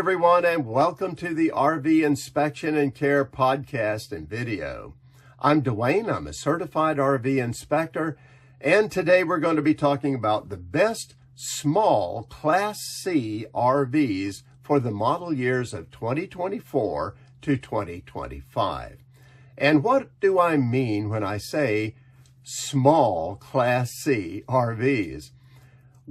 everyone, and welcome to the RV Inspection and Care podcast and video. I'm Dwayne. I'm a certified RV inspector, and today we're going to be talking about the best small Class C RVs for the model years of 2024 to 2025. And what do I mean when I say small Class C RVs?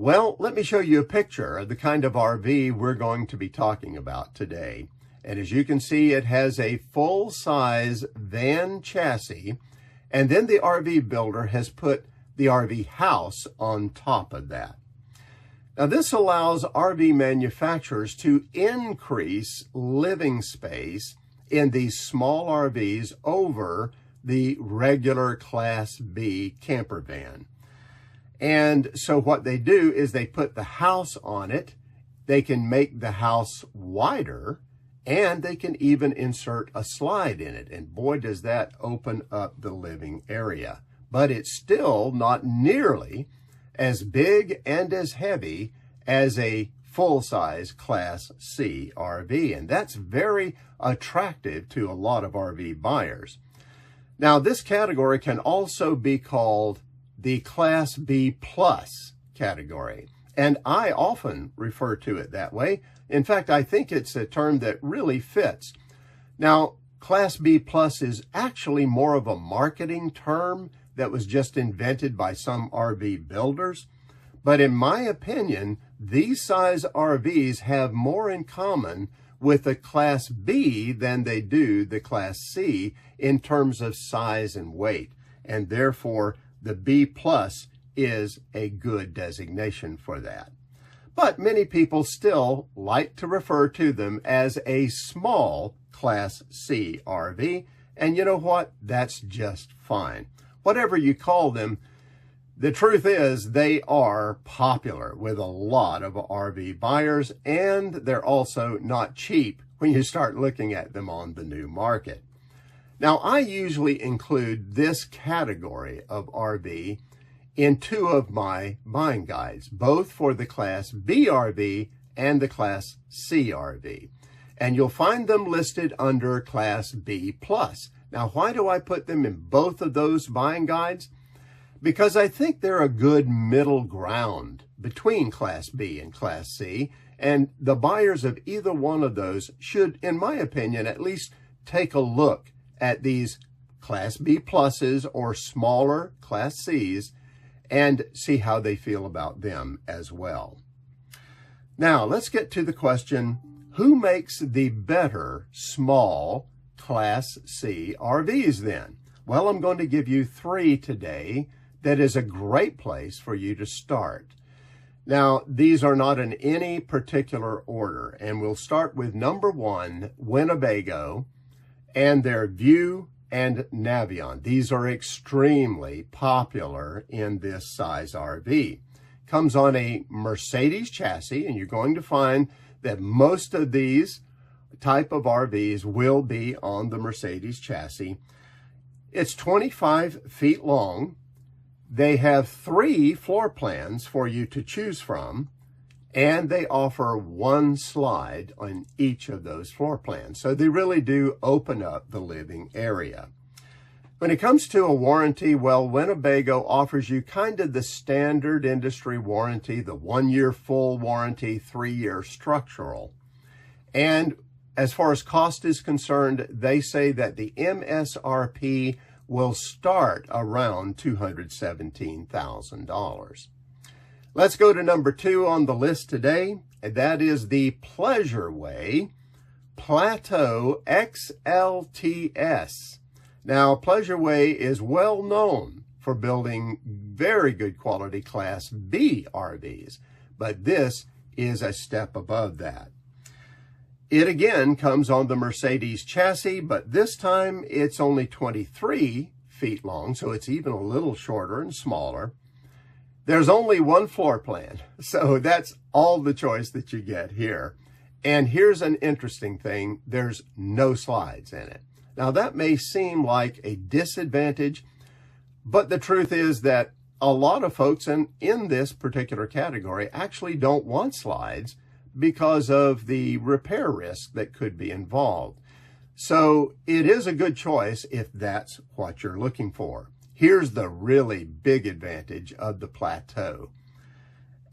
Well, let me show you a picture of the kind of RV we're going to be talking about today. And as you can see, it has a full-size van chassis, and then the RV builder has put the RV house on top of that. Now, this allows RV manufacturers to increase living space in these small RVs over the regular Class B camper van. And so what they do is they put the house on it. They can make the house wider, and they can even insert a slide in it. And boy, does that open up the living area. But it's still not nearly as big and as heavy as a full-size Class C RV. And that's very attractive to a lot of RV buyers. Now, this category can also be called the Class B plus category, and I often refer to it that way. In fact, I think it's a term that really fits. Now, Class B plus is actually more of a marketing term that was just invented by some RV builders, but in my opinion, these size RVs have more in common with the Class B than they do the Class C in terms of size and weight, and therefore the B plus is a good designation for that. But many people still like to refer to them as a small Class C RV. And you know what? That's just fine. Whatever you call them, the truth is they are popular with a lot of RV buyers, and they're also not cheap when you start looking at them on the new market. Now, I usually include this category of RV in two of my buying guides, both for the Class B RV and the Class C RV. And you'll find them listed under Class B plus. Now, why do I put them in both of those buying guides? Because I think they're a good middle ground between Class B and Class C, and the buyers of either one of those should, in my opinion, at least take a look at these Class B pluses or smaller Class Cs and see how they feel about them as well. Now, let's get to the question, who makes the better small Class C RVs then? Well, I'm going to give you three today that is a great place for you to start. Now, these are not in any particular order, and we'll start with number one, Winnebago, and their View and Navion. These are extremely popular in this size RV. Comes on a Mercedes chassis, and you're going to find that most of these type of RVs will be on the Mercedes chassis. It's 25 feet long. They have 3 floor plans for you to choose from, and they offer one slide on each of those floor plans. So they really do open up the living area. When it comes to a warranty, well, Winnebago offers you kind of the standard industry warranty, the 1-year full warranty, 3-year structural. And as far as cost is concerned, they say that the MSRP will start around $217,000. Let's go to number 2 on the list today, and that is the Pleasureway Plateau XLTS. Now, Pleasureway is well known for building very good quality Class B RVs, but this is a step above that. It again comes on the Mercedes chassis, but this time it's only 23 feet long, so it's even a little shorter and smaller. There's only one floor plan, so that's all the choice that you get here. And here's an interesting thing, there's no slides in it. Now that may seem like a disadvantage, but the truth is that a lot of folks in this particular category actually don't want slides because of the repair risk that could be involved. So it is a good choice if that's what you're looking for. Here's the really big advantage of the Plateau,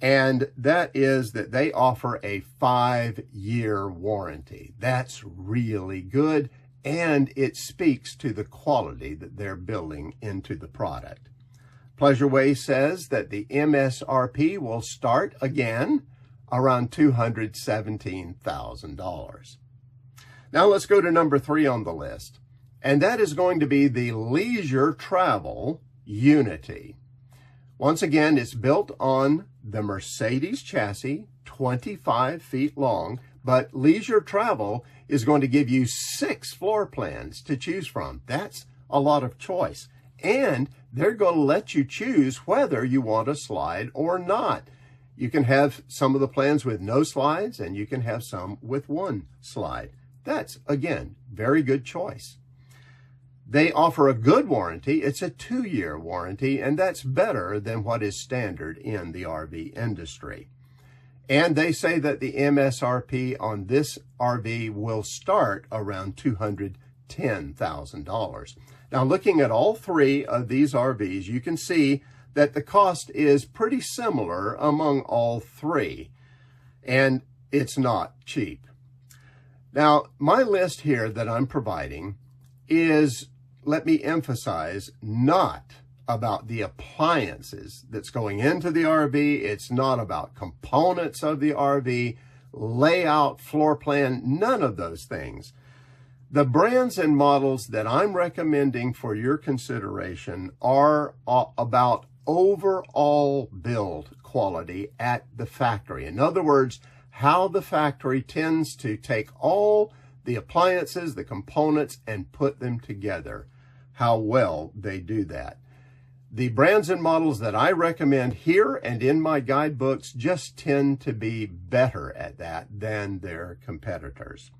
and that is that they offer a 5-year warranty. That's really good, and it speaks to the quality that they're building into the product. Pleasureway says that the MSRP will start again around $217,000. Now let's go to number 3 on the list, and that is going to be the Leisure Travel Unity. Once again, it's built on the Mercedes chassis, 25 feet long, but Leisure Travel is going to give you 6 floor plans to choose from. That's a lot of choice. And they're going to let you choose whether you want a slide or not. You can have some of the plans with no slides, and you can have some with 1 slide. That's, again, very good choice. They offer a good warranty. It's a 2-year warranty, and that's better than what is standard in the RV industry. And they say that the MSRP on this RV will start around $210,000. Now, looking at all 3 of these RVs, you can see that the cost is pretty similar among all 3, and it's not cheap. Now, my list here that I'm providing is, let me emphasize, not about the appliances that's going into the RV. It's not about components of the RV, layout, floor plan, none of those things. The brands and models that I'm recommending for your consideration are about overall build quality at the factory. In other words, how the factory tends to take all the appliances, the components, and put them together, how well they do that. The brands and models that I recommend here and in my guidebooks just tend to be better at that than their competitors.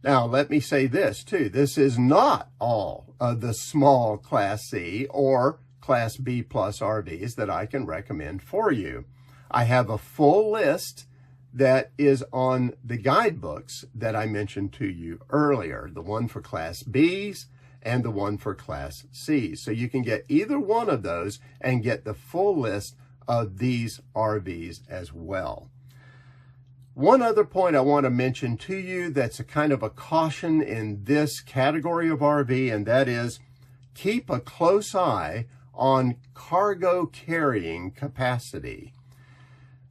Now, let me say this too. This is not all of the small Class C or Class B plus RVs that I can recommend for you. I have a full list that is on the guidebooks that I mentioned to you earlier, the one for Class Bs and the one for Class Cs. So you can get either one of those and get the full list of these RVs as well. One other point I want to mention to you that's a kind of a caution in this category of RV, and that is keep a close eye on cargo carrying capacity.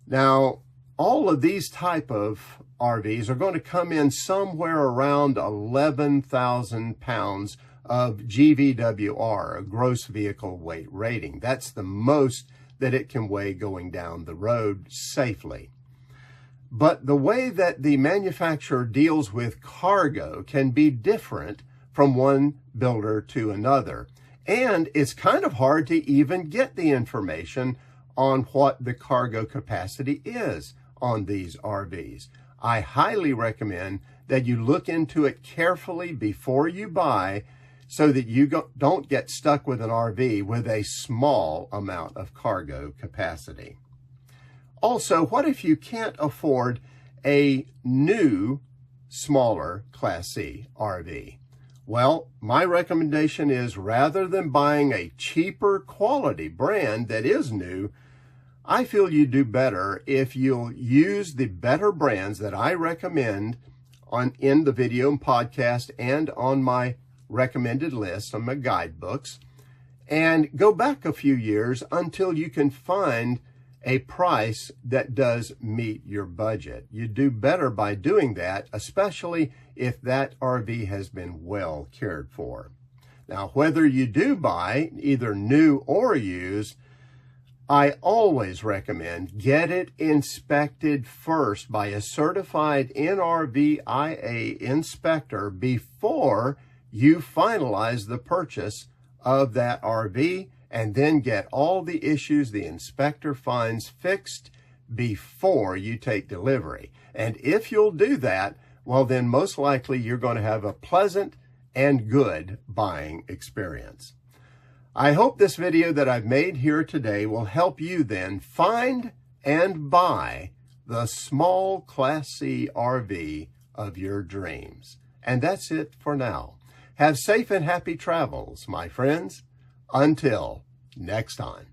Now, all of these type of RVs are going to come in somewhere around 11,000 pounds of GVWR, a gross vehicle weight rating. That's the most that it can weigh going down the road safely. But the way that the manufacturer deals with cargo can be different from one builder to another. And it's kind of hard to even get the information on what the cargo capacity is on these RVs. I highly recommend that you look into it carefully before you buy so that you don't get stuck with an RV with a small amount of cargo capacity. Also, what if you can't afford a new, smaller Class C RV? Well, my recommendation is rather than buying a cheaper quality brand that is new, I feel you do better if you'll use the better brands that I recommend in the video and podcast and on my recommended list on my guidebooks, and go back a few years until you can find a price that does meet your budget. You do better by doing that, especially if that RV has been well cared for. Now, whether you do buy either new or used, I always recommend get it inspected first by a certified NRVIA inspector before you finalize the purchase of that RV, and then get all the issues the inspector finds fixed before you take delivery. And if you'll do that, well, then most likely you're going to have a pleasant and good buying experience. I hope this video that I've made here today will help you then find and buy the small Class C RV of your dreams. And that's it for now. Have safe and happy travels, my friends. Until next time.